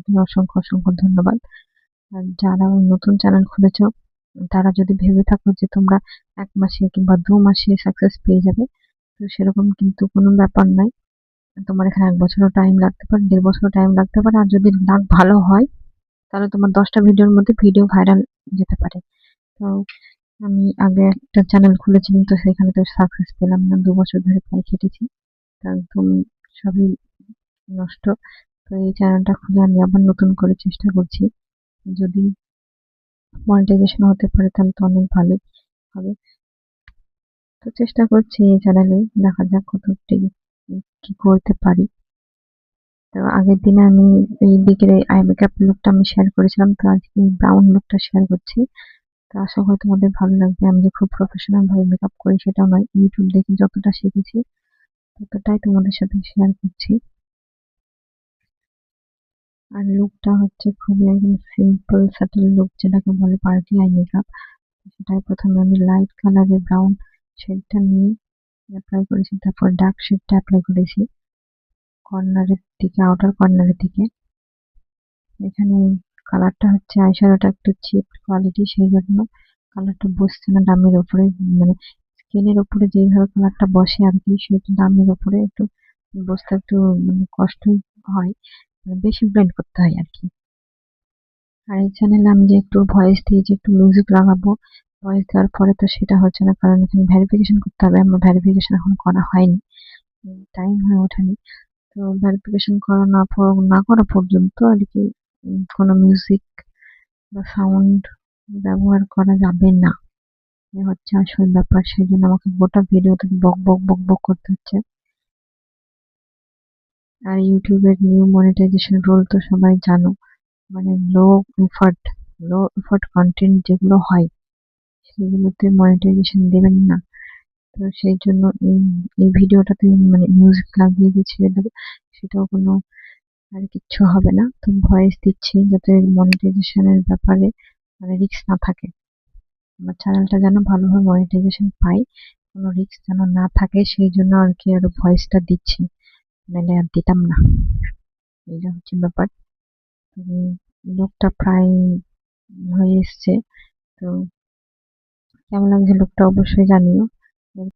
তাদেরকে অসংখ্য অসংখ্য ধন্যবাদ। আর যারা নতুন চ্যানেল খুলেছ তারা যদি ভেবে থাকো যে তোমরা 1 মাসে কিংবা 2 মাসে সাকসেস পেয়ে যাবে, তো সেরকম কিন্তু কোনো ব্যাপার নাই। তোমার এখানে 1 বছরও টাইম লাগতে পারে, 1.5 বছরও টাইম লাগতে পারে। আর যদি লাক ভালো হয় তাহলে তোমার 10টা ভিডিওর মধ্যে ভিডিও ভাইরাল যেতে পারে। তো আমি আগে একটা চ্যানেল খুলেছিলাম, তো সেখানে তো সাকসেস পেলাম না, 2 বছর ধরে প্রায় খেটেছি, তো একদম সবই নষ্ট। তো এই চ্যানেলটা খুলে আমি আবার নতুন করে চেষ্টা করছি, যদি মনিটাইজেশন হতে পারে তাহলে তো অনেক ভালোই হবে। তো চেষ্টা করছি এই চ্যানেলে, দেখা যাক কতটা কি করতে পারি। তো আগের দিনে আমি এই দিকের এই আই মেকআপ লুকটা আমি শেয়ার করেছিলাম, তো আজকে এই ব্রাউন লুকটা শেয়ার করছি। তো আশা করি তোমাদের ভালো লাগবে। আমি যে খুব প্রফেশনাল ভাবে মেকআপ করি সেটাও নয়, ইউটিউব দেখে যতটা শিখেছি ততটাই তোমাদের সাথে শেয়ার করছি। আর লুকটা হচ্ছে খুবই একদম সিম্পল সাটেল লুক, যেটাকে বলে পার্টি আই মেকআপ। সেটাই প্রথমে আমি লাইট কালারের ব্রাউন শেডটা নিয়ে অ্যাপ্লাই করেছি, তারপর ডার্ক শেডটা অ্যাপ্লাই করেছি কর্নারের দিকে, আউটার কর্নারের দিকে। এখানে কালারটা হচ্ছে আইশ্যাডোটা একটু চিপ কোয়ালিটি, সেই জন্য কালারটা বসছে না ডামের উপরে, মানে স্কিনের উপরে যেইভাবে কালারটা বসে আর কি, সেটা ডামের উপরে একটু বসতে একটু মানে কষ্টই হয়, মানে বেশি ব্লেন্ড করতে হয় আর কি। আর এই চ্যানেলে আমি যে একটু ভয়েস দিয়ে যে একটু মিউজিক লাগাবো, ভয়েস দেওয়ার পরে তো সেটা হচ্ছে না, কারণ এখানে ভেরিফিকেশন করতে হবে। আমার ভেরিফিকেশন এখন করা হয়নি, টাইম হয়ে ওঠেনি। তো ভেরিফিকেশন করা না করা পর্যন্ত আর কি কোনো মিউজিক বা সাউন্ড ব্যবহার করা যাবে না, এ হচ্ছে আসল ব্যাপার। সেই জন্য আমাকে গোটা ভিডিওতে বক বক বক বক করতে হচ্ছে। আর ইউটিউবের নিউ মনিটাইজেশন রুল তো সবাই জানো, মানে এফার্ট লো এফার্ট কন্টেন্ট যেগুলো হয় সেগুলোতে মনিটাইজেশন দেবেন না। তো সেই জন্য এই ভিডিওটাতে মানে মিউজিক লাগিয়ে যে ছেড়ে দেবো, সেটাও কোনো আর কিচ্ছু হবে না। তো ভয়েস দিচ্ছি যাতে মনিটাইজেশনের ব্যাপারে মানে রিস্ক না থাকে, আমার চ্যানেলটা যেন ভালোভাবে মনিটাইজেশন পাই, কোনো রিস্ক যেন না থাকে, সেই জন্য আর কি আরো ভয়েসটা দিচ্ছি, নাহলে আর দিতাম না। এইটা হচ্ছে ব্যাপার। লুকটা প্রায় হয়ে এসছে। তো কেমন লাগছে লুকটা অবশ্যই জানিও।